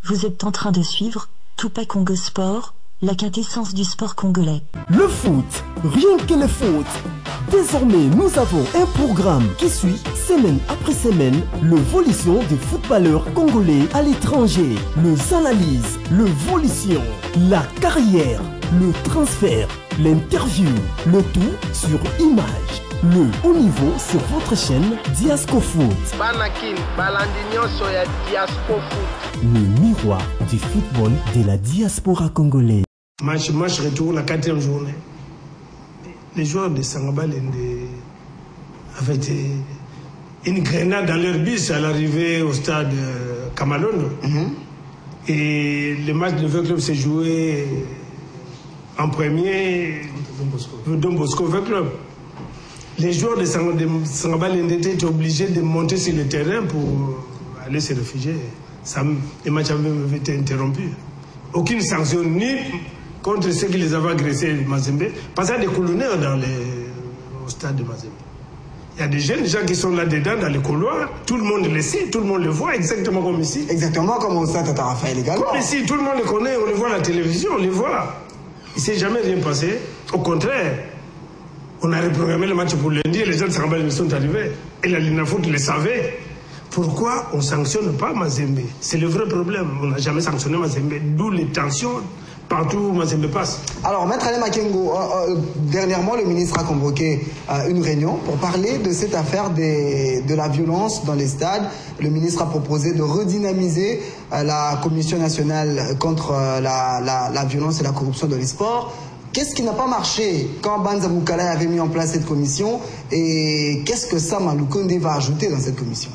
Vous êtes en train de suivre Tupac Congo Sport, la quintessence du sport congolais. Le foot, rien que le foot. Désormais, nous avons un programme qui suit, semaine après semaine, l'évolution des footballeurs congolais à l'étranger. Les analyses, l'évolution, la carrière, le transfert, l'interview, le tout sur image. Le haut niveau sur votre chaîne Diasco Foot. Le miroir du football de la diaspora congolaise. Match retour la 4e journée. Les joueurs de Sangabal avaient une grenade dans leur bus à l'arrivée au stade Kamalondo. Et le match de V Club s'est joué en premier Don Bosco V Club. Les joueurs de Sangabal étaient obligés de monter sur le terrain pour aller se réfugier. Les matchs avaient été interrompus. Aucune sanction ni contre ceux qui les avaient agressés Mazembe, parce qu'il y a des colonels au stade de Mazembe. Il y a des jeunes gens qui sont là-dedans dans les couloirs, tout le monde les sait, tout le monde les voit, exactement comme ici. Exactement comme au stade Tata Raphaël également. Comme ici, tout le monde les connaît, on les voit à la télévision, on les voit. Il ne s'est jamais rien passé. Au contraire, on a reprogrammé le match pour lundi et les gens de Sangabal sont arrivés. Et la Linafoot le savait. Pourquoi on ne sanctionne pas Mazembe? C'est le vrai problème. On n'a jamais sanctionné Mazembe, d'où les tensions partout où Mazembe passe. Alors, Maître Alain Makengo, dernièrement, le ministre a convoqué une réunion pour parler de cette affaire de la violence dans les stades. Le ministre a proposé de redynamiser la Commission nationale contre la violence et la corruption dans les sports. Qu'est-ce qui n'a pas marché quand Banza Moukala avait mis en place cette commission et qu'est-ce que Sam Aloukonde va ajouter dans cette commission?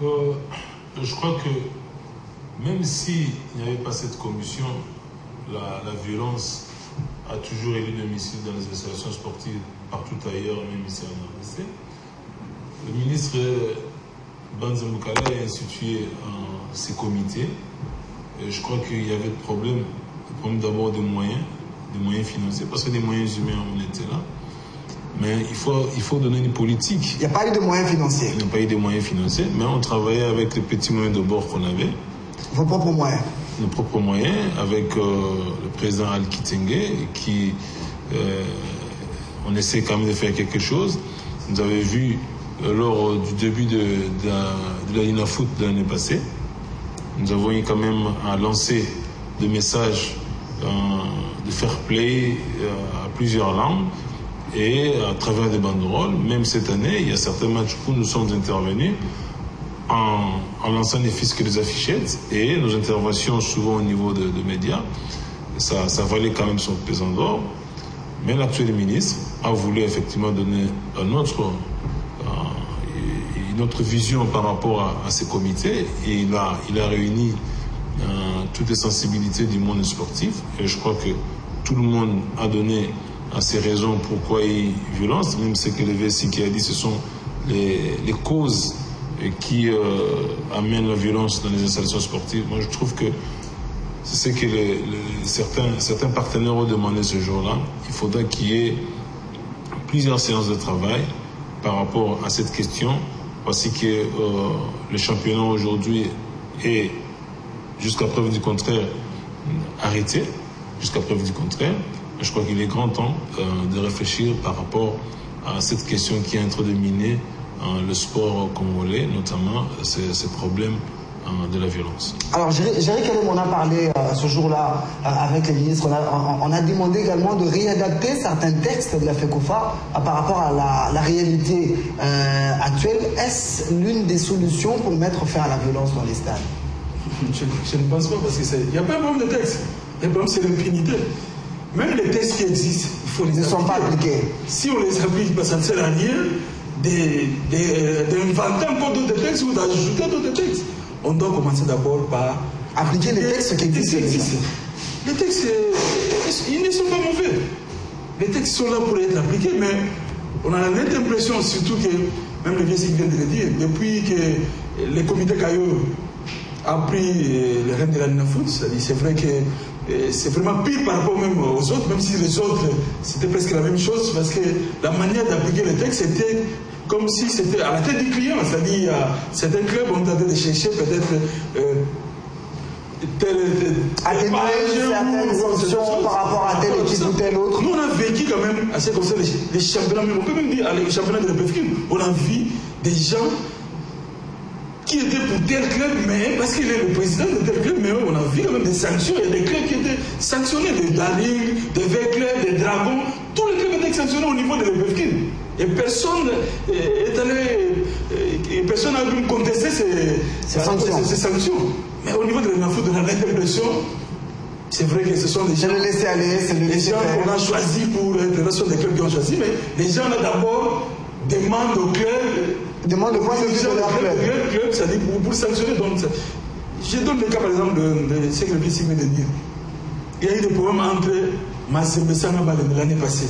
Je crois que même s'il n'y avait pas cette commission, la violence a toujours élu domicile dans les installations sportives partout ailleurs, même ici en RDC. Le ministre Banza Moukala a institué ces comités. Et je crois qu'il y avait le problème d'abord des moyens financiers, parce que des moyens humains, on était là. Mais il faut donner une politique. Il n'y a pas eu de moyens financiers. Il n'y a pas eu de moyens financiers, mais on travaillait avec les petits moyens de bord qu'on avait. Vos propres moyens? Nos propres moyens, avec le président Al-Kitenge, qui on essaie quand même de faire quelque chose. Vous avez vu lors du début de la Linafoot de l'année passée, nous avons eu quand même à lancer des messages de fair play à plusieurs langues. Et à travers des banderoles, même cette année, il y a certains matchs où nous sommes intervenus en lançant des fiscs et des affichettes et nos interventions souvent au niveau de médias, ça valait quand même son pesant d'or. Mais l'actuel ministre a voulu effectivement donner une autre vision par rapport à ces comités et il a réuni toutes les sensibilités du monde sportif et je crois que tout le monde a donné à ces raisons pourquoi il y a violence, même ce que le VSI qui a dit, ce sont les causes qui amènent la violence dans les installations sportives. Moi, je trouve que c'est ce que certains partenaires ont demandé ce jour-là. Il faudra qu'il y ait plusieurs séances de travail par rapport à cette question, parce que le championnat aujourd'hui est, jusqu'à preuve du contraire, arrêté, jusqu'à preuve du contraire. Je crois qu'il est grand temps de réfléchir par rapport à cette question qui est en train de miner le sport congolais, notamment ces problèmes de la violence. Alors, Jerry Kalem, on a parlé ce jour-là avec les ministres, on a demandé également de réadapter certains textes de la FECOFA par rapport à la réalité actuelle. Est-ce l'une des solutions pour mettre fin à la violence dans les stades? Je ne pense pas, parce qu'il n'y a pas un problème de texte. Le problème, c'est l'impunité. Même les textes qui existent, il faut les appliquer. Ils ne sont pas appliqués. Si on les applique, ça ne sert à rien d'inventer encore d'autres textes ou d'ajouter d'autres textes. On doit commencer d'abord par appliquer les textes qui existent. Les textes, ils ne sont pas mauvais. Les textes sont là pour être appliqués, mais on a l'impression, surtout que, même le VSI vient de le dire, depuis que le comité Caillot a pris les rênes de la Linafoot, c'est vrai que c'est vraiment pire par rapport même aux autres, même si les autres, c'était presque la même chose, parce que la manière d'appliquer les textes, c'était comme si c'était à la tête du client, c'est-à-dire certains clubs ont tenté de chercher peut-être certaines sanctions par rapport à telle équipe ou telle autre. Nous, on a vécu quand même, à ce qui concerne les championnats, mais on peut même dire les championnats de la PFQ, on a vu des gens qui étaient pour tel club, mais parce qu'il est le président de tel club, mais on a vu quand même des sanctions. Il y a des clubs qui étaient sanctionnés, des Daring, des V-Clubs, des Dragons. Tous les clubs étaient sanctionnés au niveau de la PFQ. Et personne est allé, personne n'a pu contester ces sanctions. Mais au niveau de la foot, de la l'impression, c'est vrai que ce sont des gens. C'est le laisser aller, c'est le laisser faire. On a choisi pour l'intégration des clubs qui ont choisi, mais les gens là d'abord demandent au club. Demande le point de vue de leur club. C'est-à-dire pour sanctionner. Donc, je donne le cas par exemple de ce que le vice vient de dire. Il y a eu des problèmes entre Massembe Sangaba l'année passée.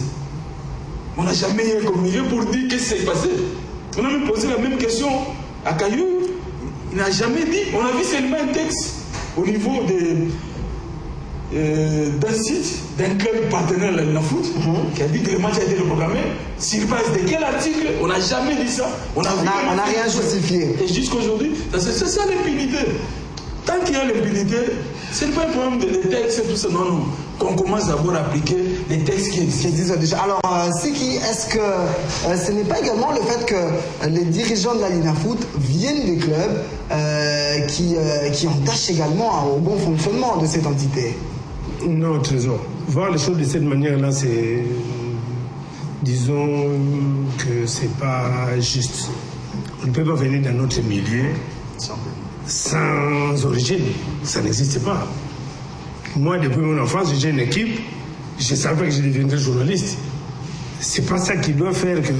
On n'a jamais eu un communiqué pour dire qu'est-ce qui s'est passé. On a même posé la même question à Caillou. Il n'a jamais dit. On a vu seulement un texte au niveau d'un site, d'un club partenaire de la foot, qui a dit que le match a été reprogrammé. Sur base de quel article? On n'a jamais dit ça. On n'a rien justifié. Et jusqu'aujourd'hui, c'est ça l'impunité. Tant qu'il y a l'impunité, ce n'est pas un problème de textes et tout ça. Non, non. Qu'on commence d'abord à appliquer les textes qui existent déjà. Alors, est-ce que ce n'est pas également le fait que les dirigeants de la Linafoot viennent des clubs qui entachent également au bon fonctionnement de cette entité? Non, Trésor. Voir les choses de cette manière-là, c'est... Disons que c'est pas juste. On ne peut pas venir dans notre milieu sans origine. Ça n'existe pas. Moi, depuis mon enfance, j'ai une équipe. Je savais que je deviendrais journaliste. C'est pas ça qui doit faire que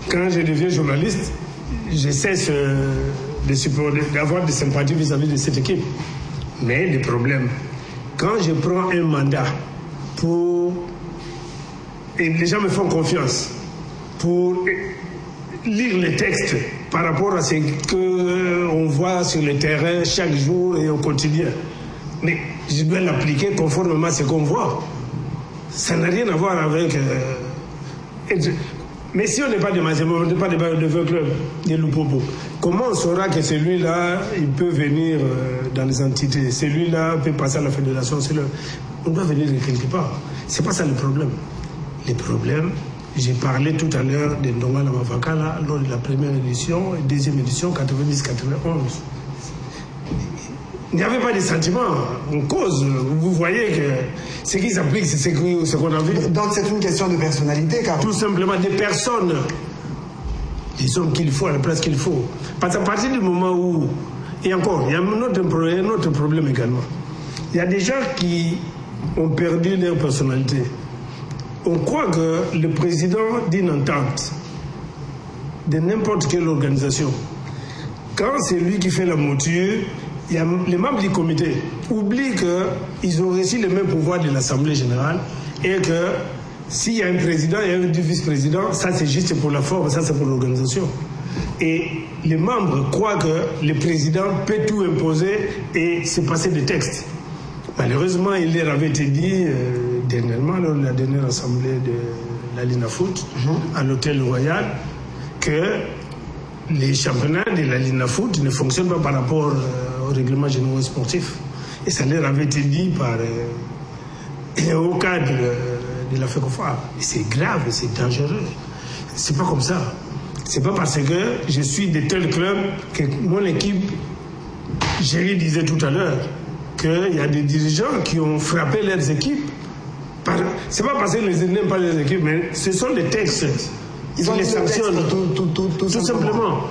quand je deviens journaliste, je cesse d'avoir des sympathies vis-à-vis de cette équipe. Mais le problème, quand je prends un mandat et les gens me font confiance pour lire les textes par rapport à ce qu'on voit sur le terrain chaque jour et au quotidien. Mais je dois l'appliquer conformément à ce qu'on voit. Ça n'a rien à voir avec... Mais si on n'est pas de Mazembe, on n'est pas de club, de Lupopo, comment on saura que celui-là, il peut venir dans les entités, celui-là peut passer à la fédération, on doit venir de quelque part. C'est pas ça le problème. Le problème, j'ai parlé tout à l'heure de Ndonga Lamavakala lors de la première édition et deuxième édition, 90-91. Il n'y avait pas de sentiments en cause. Vous voyez que ce qui s'applique, c'est ce qu'on a vu. Donc c'est une question de personnalité, car... Tout simplement des personnes, des hommes qu'il faut à la place qu'il faut. Parce qu'à partir du moment où... Et encore, il y a un autre problème également. Il y a des gens qui ont perdu leur personnalité. On croit que le président d'une entente, de n'importe quelle organisation, quand c'est lui qui fait la mouture, il y a les membres du comité oublient qu'ils ont reçu le même pouvoir de l'Assemblée générale et que s'il y a un président et un vice-président, ça c'est juste pour la forme, ça c'est pour l'organisation. Et les membres croient que le président peut tout imposer et se passer des textes. Malheureusement, il leur avait été dit dernièrement, lors de la dernière assemblée de la Linafoot, à l'hôtel Royal, que les championnats de la Linafoot ne fonctionnent pas par rapport au règlement général sportif. Et ça leur avait été dit par au cadre de la FECOFA. Et c'est grave, c'est dangereux. C'est pas comme ça. C'est pas parce que je suis de tel club que mon équipe, Géry disait tout à l'heure, qu'il y a des dirigeants qui ont frappé leurs équipes. C'est pas parce qu'ils n'aiment pas les équipes, mais ce sont les textes. Ils les sanctionnent. Tout simplement.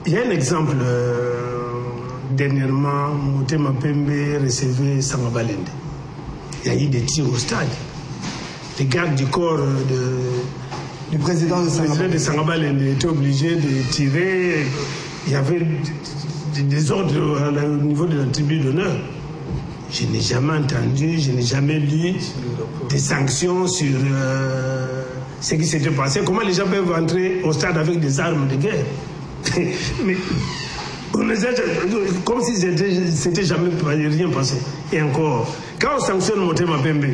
Il y a un exemple. Dernièrement, Motema Pembe recevait Sangaba Lende. Il y a eu des tirs au stade. Les gardes du corps du président de Sangaba Lende étaient obligés de tirer. Il y avait des ordres au niveau de la tribune d'honneur. Je n'ai jamais entendu, je n'ai jamais lu des sanctions sur ce qui s'était passé. Comment les gens peuvent entrer au stade avec des armes de guerre? Mais comme si c'était jamais rien passé. Et encore, quand on sanctionne Motema Pembe,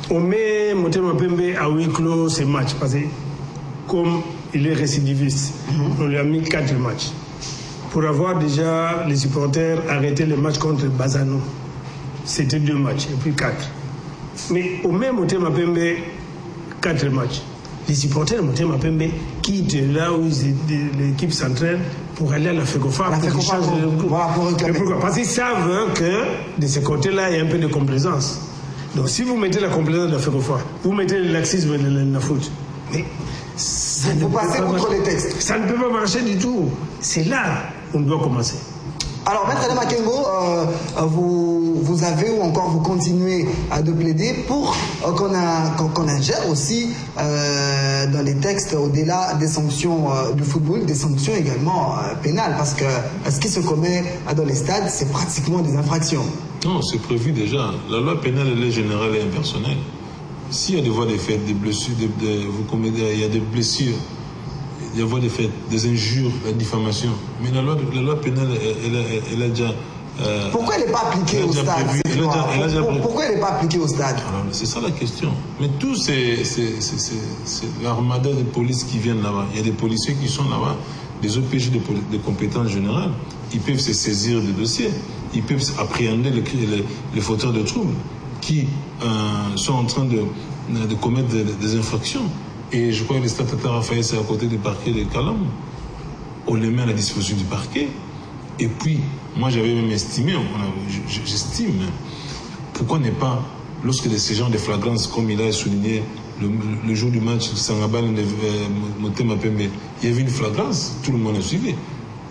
on met Motema Pembe à huis clos ces matchs. Parce que comme il est récidiviste, on lui a mis 4 matchs. pour avoir déjà les supporters arrêté le match contre Bazano. C'était 2 matchs, et puis 4. Mais au même Motema Pembe, 4 matchs. Les supporters de Motema Pembe quittent là où l'équipe s'entraîne pour aller à la FECOFA. Parce qu'ils savent que de ce côté-là, il y a un peu de complaisance. Donc si vous mettez la complaisance de la FECOFA, vous mettez le laxisme de la foot. Mais ça ne peut pas marcher. Ça ne peut pas marcher du tout. C'est là qu'on doit commencer. Alors, Maître Alain Makengo, vous avez ou encore vous continuez de plaider pour qu'on ingère aussi dans les textes, au-delà des sanctions du football, des sanctions également pénales, parce que ce qui se commet dans les stades, c'est pratiquement des infractions. Non, c'est prévu déjà. La loi pénale, elle est générale et impersonnelle. S'il y a des voies de fait, des blessures, il y a des blessures, il y a des faits, des injures, la diffamation. Mais la loi pénale, elle a déjà... Pourquoi elle n'est pas appliquée au stade? Pourquoi elle n'est pas appliquée au stade? C'est ça la question. Mais tout c'est l'armada de police qui viennent là-bas. Il y a des policiers qui sont là-bas, des OPJ de compétences générales. Ils peuvent se saisir des dossiers. Ils peuvent appréhender les fauteurs de troubles qui sont en train de commettre des infractions. Et je crois que le stade Tata Raphaël, c'est à côté du parquet de Calam. On les met à la disposition du parquet. Et puis, moi, j'avais même estimé, j'estime, pourquoi n'est pas, lorsque ces gens de flagrance, comme il a souligné, le jour du match, Sangabal, Motema Pembe, il y avait une flagrance, tout le monde a suivi.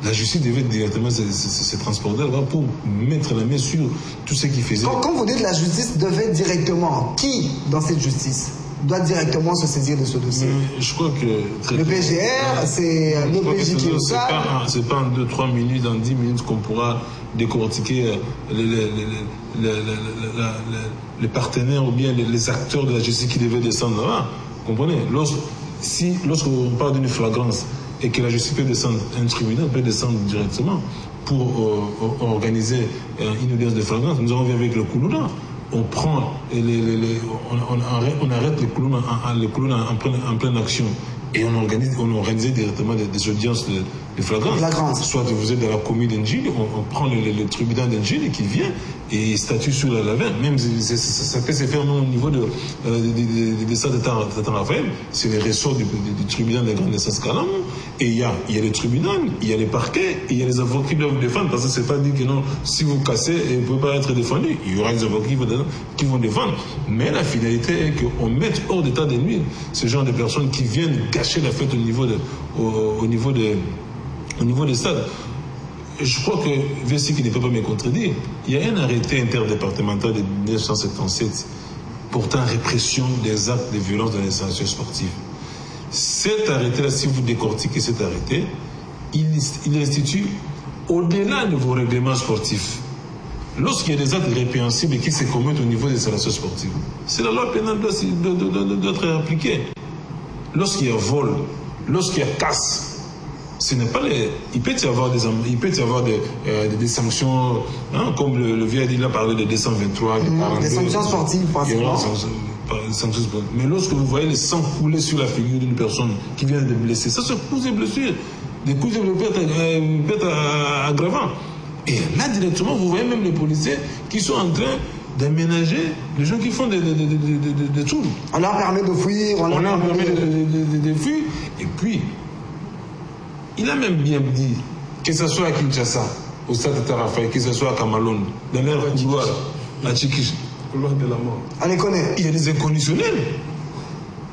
La justice devait directement se transporter là-bas pour mettre la main sur tout ce qui faisait. Quand vous dites la justice devait directement, qui dans cette justice doit directement se saisir de ce dossier? Je crois que... Le PGR, c'est l'OPJ qui est au stade. C'est pas en 2-3 minutes, en 10 minutes qu'on pourra décortiquer les partenaires ou bien les acteurs de la justice qui devaient descendre là-bas. Vous comprenez? Lorsqu'on parle d'une flagrance et que la justice peut descendre, un tribunal peut descendre directement pour organiser une audience de flagrance. Nous avons vu avec le Koulouna. On prend on arrête les colonnes en pleine action et on organise directement des audiences de flagrance. Soit vous êtes dans la commune d'Engine, on prend le tribunal d'Engine qui vient et statue sur la veine. Même ça peut se faire au niveau des stades de Tata Raphaël, c'est les ressorts du tribunal de grande instance Calam. Et il y a le tribunal, il y a les parquets, et il y a les avocats qui doivent défendre, parce que c'est pas dit que non, si vous cassez, vous ne pouvez pas être défendu. Il y aura des avocats qui vont défendre. Mais la finalité est qu'on mette hors d'état de nuire ce genre de personnes qui viennent gâcher la fête au niveau des stades. Je crois que, Vessi qui ne peut pas me contredire, il y a un arrêté interdépartemental de 1977 portant répression des actes de violence dans les installations sportives. Cet arrêté-là, si vous décortiquez cet arrêté, il institue, au-delà de vos règlements sportifs, lorsqu'il y a des actes répréhensibles qui se commettent au niveau des installations sportives, c'est la loi pénale doit être appliquée. Lorsqu'il y a vol, lorsqu'il y a casse, ce n'est pas il peut y avoir des sanctions, hein, comme le vieux a parlé de 223, des sanctions sportives, pratiquement. Mais lorsque vous voyez le sang couler sur la figure d'une personne qui vient de blesser, ça se cause des blessures, des causes de perte aggravant. Et là, directement, vous voyez même les policiers qui sont en train d'aménager les gens qui font des troubles. On leur permet de fuir. On leur permet de fuir. Et puis, il a même bien dit, que ce soit à Kinshasa, au stade de Tarafay, que ce soit à Kamalone, dans leur couloir, à Tchikish, couloir de la mort. On les connaît. Il y a des inconditionnels,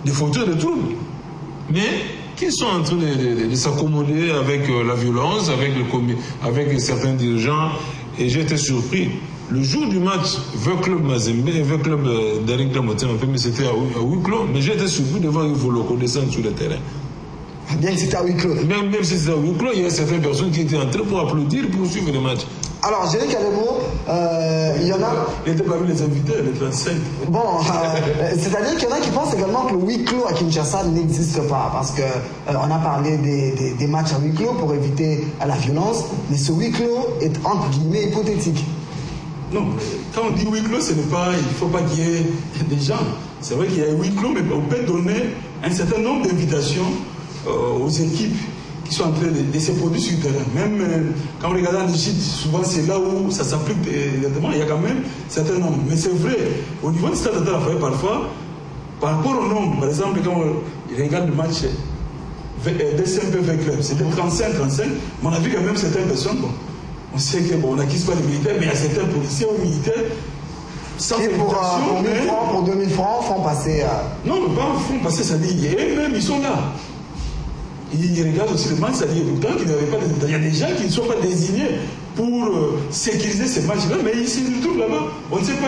des fauteurs de troubles, mais qui sont en train de s'accommoder avec la violence, avec certains dirigeants. Et j'ai été surpris. Le jour du match, vers Club Mazembe et vers Club d'Arinka Motema, c'était à huis clos, mais j'ai été surpris de voir Ivoloko descendre sur le terrain. Bien que c'était à huis clos. Même si c'était à huis clos, il y a certaines personnes qui étaient entrées pour applaudir, pour suivre le match. Alors, Jérémy Kalemo, il y en a... Il n'était pas vu les invités, les 35. Bon, c'est-à-dire qu'il y en a qui pensent également que le huis clos à Kinshasa n'existe pas, parce qu'on a parlé des matchs à huis clos pour éviter la violence, mais ce huis clos est entre guillemets hypothétique. Non, quand on dit huis clos, il ne faut pas qu'il y ait des gens. C'est vrai qu'il y a huis clos, mais on peut donner un certain nombre d'invitations aux équipes qui sont en train de se produire sur le terrain. Même quand on regarde en Égypte, souvent c'est là où ça s'applique directement, il y a quand même certains nombres. Mais c'est vrai, au niveau du stade de la Faye, parfois, par rapport au nombre, par exemple, quand on regarde le match DCMP Club, c'était 35-35, mais on a vu quand même certaines personnes, bon, on sait que bon, on n'acquise pas les militaires, mais il y a certains policiers ou militaires, sans et pour 1000 francs, pour 2000 francs, font passer. Non, mais pas font passer, ça dit, eux-mêmes, ils sont là. Ils regardent aussi le match, c'est-à-dire autant qu'il n'y avait pas de... Il y a des gens qui ne sont pas désignés pour sécuriser ces matchs-là, mais ils se retrouvent là-bas. On ne sait pas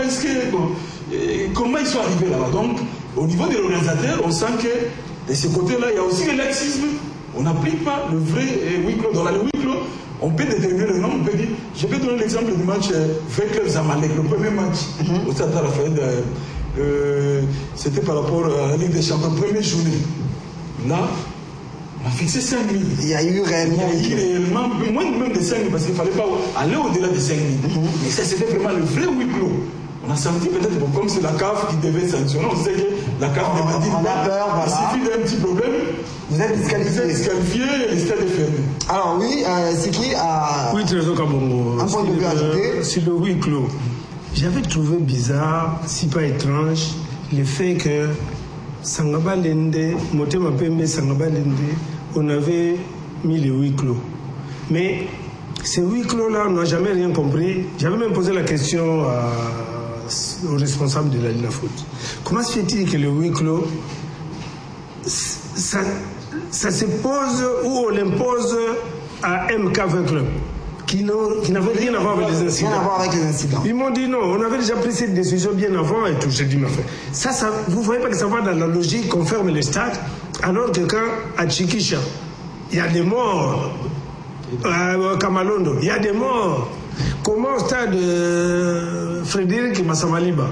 comment ils sont arrivés là-bas. Donc, au niveau des organisateurs, on sent que de ce côté-là, il y a aussi le laxisme. On n'applique pas le vrai huis clos. Dans le huis clos, on peut déterminer le nombre, on peut dire... Je peux donner l'exemple du match Club Zamalek, le premier match au Stade Raphaël. C'était par rapport à la Ligue des Champions, première journée. Là, on a fixé 5 000. Il y a eu réellement. Moins même de 5 000, parce qu'il ne fallait pas aller au-delà de 5 000. Mais ça, c'était vraiment le vrai huis clos. On a senti peut-être, comme c'est la CAF qui devait sanctionner, on sait que la CAF ne dit pas. On a peur, voilà. Il suffit d'un petit problème. Vous êtes disqualifié. Vous êtes disqualifié et le stade est fermé. Alors oui, Siki a oui, Trésor Kabongo, un point de vue ajouté. Sur le huis clos, j'avais trouvé bizarre, si pas étrange, le fait que Sangaba Lende, Motema Pembe, Sangaba Lende, on avait mis les huis clos. Mais ces huis clos-là, on n'a jamais rien compris. J'avais même posé la question au responsable de la Ligue de foot. Comment se fait-il que le huis clos, ça se pose ou on l'impose à MK20 Club qui n'avait rien à voir avec les incidents. Rien à voir avec les incidents. Ils m'ont dit non, on avait déjà pris cette décision bien avant et tout. J'ai dit, mais ça, vous ne voyez pas que ça va dans la logique qu'on ferme les stades, alors que quand à Chiquisha, il y a des morts, à Kamalondo, il y a des morts. Comment au stade Frédéric Massamaliba,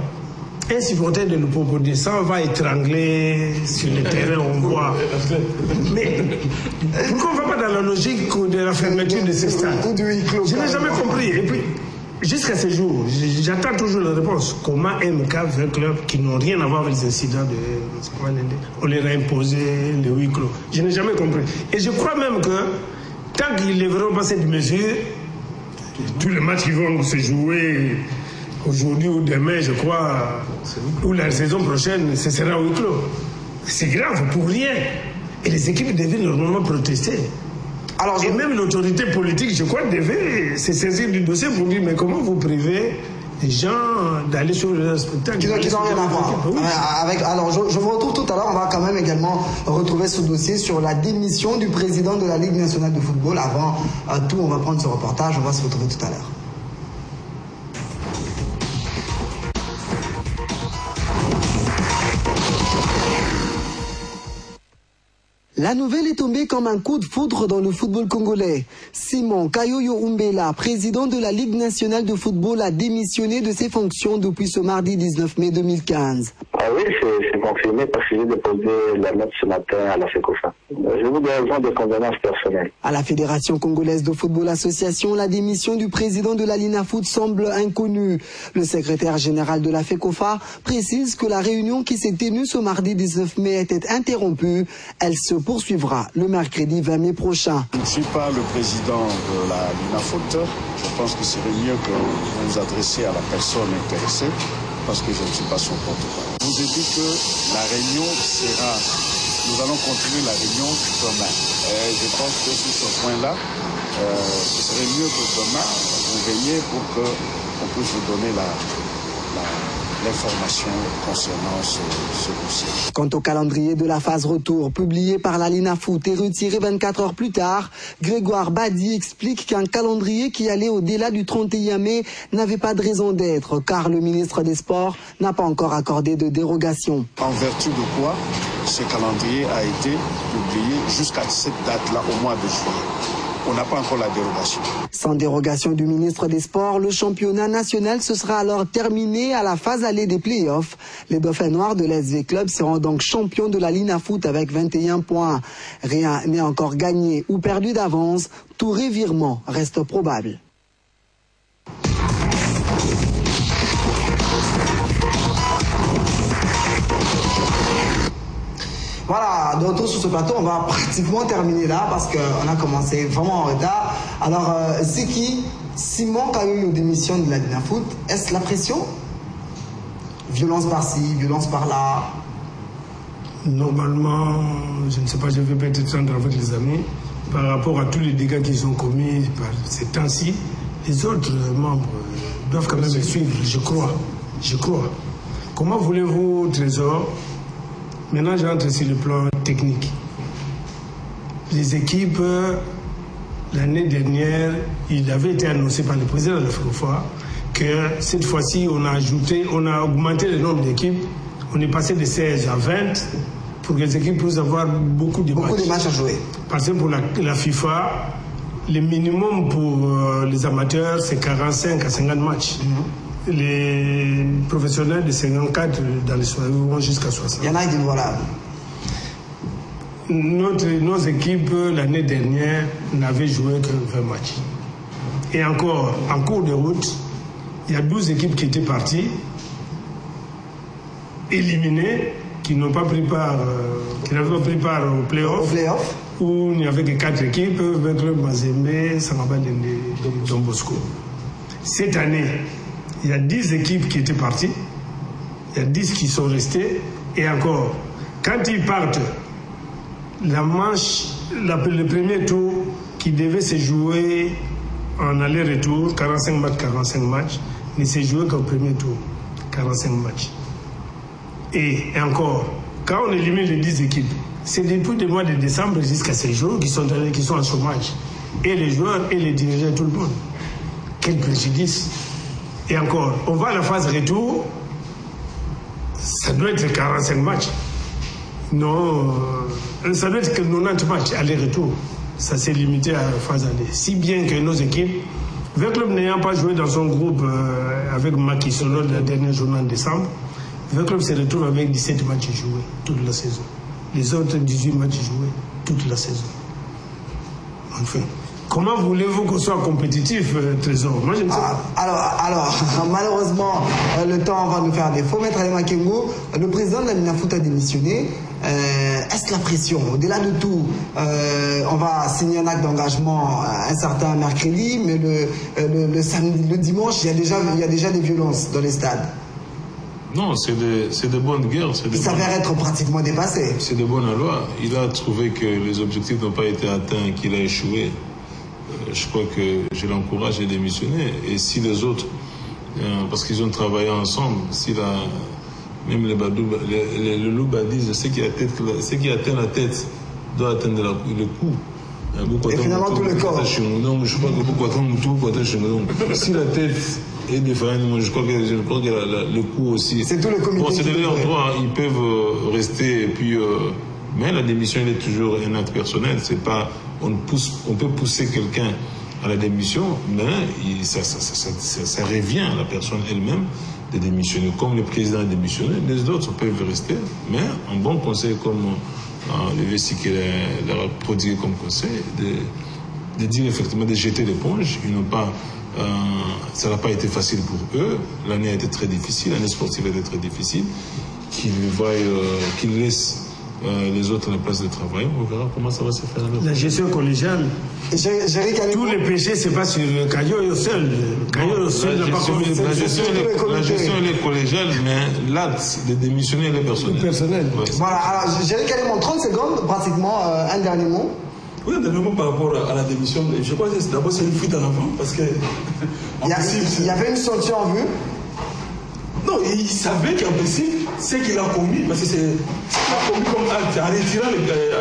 un supporter de l'Upopodi, ça va étrangler sur le terrain, on voit. Mais pourquoi on ne va pas dans la logique de la fermeture de ces stades? Je n'ai jamais compris. Et puis, jusqu'à ce jour, j'attends toujours la réponse. Comment MK20 clubs qui n'ont rien à voir avec les incidents on leur a imposé le huis clos? Je n'ai jamais compris. Et je crois même que tant qu'ils ne verront pas cette mesure, tous les matchs qui vont se jouer aujourd'hui ou demain, je crois, ou la saison prochaine, ce sera huis clos. C'est grave, pour rien. Et les équipes devaient normalement protester. Alors, et même l'autorité politique, je crois, devait se saisir du dossier pour dire, mais comment vous privez les gens d'aller sur le spectacle qui n'ont rien à voir. Oui. Alors, je vous retrouve tout à l'heure. On va quand même également retrouver ce dossier sur la démission du président de la Ligue nationale de football. Avant tout, on va prendre ce reportage. On va se retrouver tout à l'heure. La nouvelle est tombée comme un coup de foudre dans le football congolais. Simon Kayoyo Umbela, président de la Ligue nationale de football, a démissionné de ses fonctions depuis ce mardi 19 mai 2015. Ah oui, c'est confirmé parce que j'ai déposé la note ce matin à la FECOFA. Je vous des raisons de convenance personnelle. À la Fédération congolaise de football association, la démission du président de la Linafoot semble inconnue. Le secrétaire général de la FECOFA précise que la réunion qui s'est tenue ce mardi 19 mai était interrompue. Elle se poursuivra le mercredi 20 mai prochain. Je ne suis pas le président de la Linafoot. Je pense que serait mieux que vous vous adressiez à la personne intéressée parce que je ne suis pas son porte-parole. Je vous ai dit que la réunion sera... Nous allons continuer la réunion demain. Et je pense que sur ce point-là, ce serait mieux que demain, vous veilliez pour qu'on puisse vous donner l'information concernant ce dossier. Quant au calendrier de la phase retour publié par la Linafoot et retiré 24 heures plus tard, Grégoire Badi explique qu'un calendrier qui allait au-delà du 31 mai n'avait pas de raison d'être car le ministre des Sports n'a pas encore accordé de dérogation. En vertu de quoi ce calendrier a été publié jusqu'à cette date-là au mois de juillet. On n'a pas encore la dérogation. Sans dérogation du ministre des Sports, le championnat national se sera alors terminé à la phase allée des playoffs. Les Dauphins Noirs de l'SV Club seront donc champions de la Linafoot avec 21 points. Rien n'est encore gagné ou perdu d'avance. Tout revirement reste probable. Voilà, de retour sur ce plateau, on va pratiquement terminer là parce qu'on a commencé vraiment en retard. Alors, c'est qui Simon Kayoyo démissionne de la Dinafoot. Est-ce la pression? Violence par-ci, violence par-là? Normalement, je ne sais pas, je vais peut-être entendre avec les amis, par rapport à tous les dégâts qu'ils ont commis par ces temps-ci, les autres membres doivent quand même les suivre, je crois. Comment voulez-vous, Trésor? Maintenant, j'entre sur le plan technique. Les équipes, l'année dernière, il avait été annoncé par le président de la FECOFA que cette fois-ci, on a augmenté le nombre d'équipes. On est passé de 16 à 20 pour que les équipes puissent avoir beaucoup de matchs à jouer. Parce que pour la FIFA, le minimum pour les amateurs, c'est 45 à 50 matchs. Les professionnels de 54 dans les soirées vont jusqu'à 60. Il y en a qui voilà. Nos équipes, l'année dernière, n'avaient joué que 20 matchs. Et encore, en cours de route, il y a 12 équipes qui étaient parties, éliminées, qui n'ont pas pris part, au play-off, où il n'y avait que 4 équipes, Club Mazembe, Sangaba Don Bosco. Cette année, il y a 10 équipes qui étaient parties, il y a 10 qui sont restées, et encore, quand ils partent, la manche, le premier tour qui devait se jouer en aller-retour, 45 matchs, ne s'est joué qu'au premier tour, 45 matchs. Et encore, quand on élimine les 10 équipes, c'est depuis le mois de décembre jusqu'à ces jours qui sont en chômage. Et les joueurs, et les dirigeants, tout le monde. Quel préjudice. Et encore, on va à la phase retour, ça doit être 45 matchs. Non, ça doit être que 90 matchs aller-retour. Ça s'est limité à la phase aller. Si bien que nos équipes, le club n'ayant pas joué dans son groupe avec Macky Solo la dernière journée en décembre, le club se retrouve avec 17 matchs joués toute la saison. Les autres 18 matchs joués toute la saison. Enfin, comment voulez-vous qu'on soit compétitif, Trésor? Moi, je ne sais pas. Alors, malheureusement, le temps va nous faire défaut. Maître Ali Makengo, le président de la Dinafoot a démissionné. Est-ce la pression? Au-delà de tout, on va signer un acte d'engagement un certain mercredi, mais le samedi, le dimanche, il y a déjà des violences dans les stades. Non, c'est de bonnes guerres. Il s'avère être pratiquement dépassé. C'est de bonne loi. Il a trouvé que les objectifs n'ont pas été atteints, qu'il a échoué. Je crois que je l'encourage à démissionner. Et si les autres, parce qu'ils ont travaillé ensemble, même le loup dit, ce qui atteint la tête doit atteindre le cou. Et finalement tout le corps. Donc je crois que si la tête est défaillante, je crois que le cou aussi. C'est tout le comité. Bon, c'est de leur droit, ils peuvent rester et puis. Mais la démission, elle est toujours un acte personnel. C'est pas, on peut pousser quelqu'un à la démission, mais ça revient à la personne elle-même de démissionner. Comme le président a démissionné, les autres peuvent rester. Mais un bon conseil comme le VC qui leur a prodigué comme conseil, de dire effectivement de jeter l'éponge. Ils n'ont pas, ça n'a pas été facile pour eux. L'année a été très difficile, l'année sportive a été très difficile. Qu'ils laissent les autres à la place de travail, on verra comment ça va se faire. La gestion collégiale. Tous les péchés, c'est pas sur le Kayoyo seul. La gestion elle est collégiale, mais l'acte de démissionner elle est personnel. Ouais. Voilà, alors j'ai carrément 30 secondes, pratiquement, un dernier mot. Oui, un dernier mot par rapport à la démission. Je crois que d'abord c'est une fuite en avant, parce que. Il y avait une sanction en vue. Non, il savait qu'en principe, ce qu'il a commis, parce que c'est pas commis comme acte, en retirant,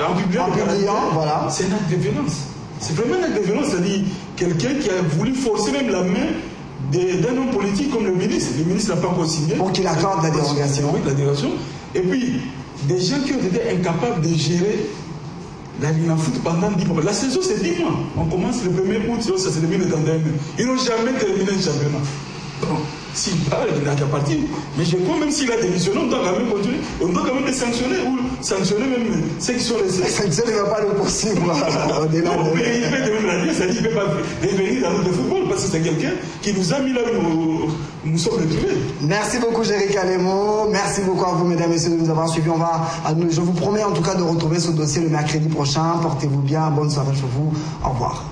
en publiant, voilà. C'est un acte de violence. C'est vraiment un acte de violence, c'est-à-dire quelqu'un qui a voulu forcer même la main d'un homme politique comme le ministre. Le ministre n'a pas encore signé. Pour qu'il accorde la dérogation. Oui, la dérogation. Et puis, des gens qui ont été incapables de gérer la Dinafoot pendant 10 mois. La saison, c'est 10 mois. On commence le 1er août, ça se termine le 31 mai. Ils n'ont jamais terminé le championnat. Bon, s'il parle, il n'a qu'à partir. Mais je crois même s'il a démissionné, on doit quand même continuer. On doit quand même les sanctionner ou sanctionner même ceux qui sont restés. Sanctionner ne va pas le poursuivre au-delà de... Mais il peut même la dire, c'est-à-dire qu'il ne peut pas revenir dans notre football parce que c'est quelqu'un qui nous a mis là où nous sommes retrouvés. Merci beaucoup, Géry Calemo. Merci beaucoup à vous, mesdames et messieurs, de nous avoir suivis. Je vous promets en tout cas de retrouver ce dossier le mercredi prochain. Portez-vous bien. Bonne soirée chez vous. Au revoir.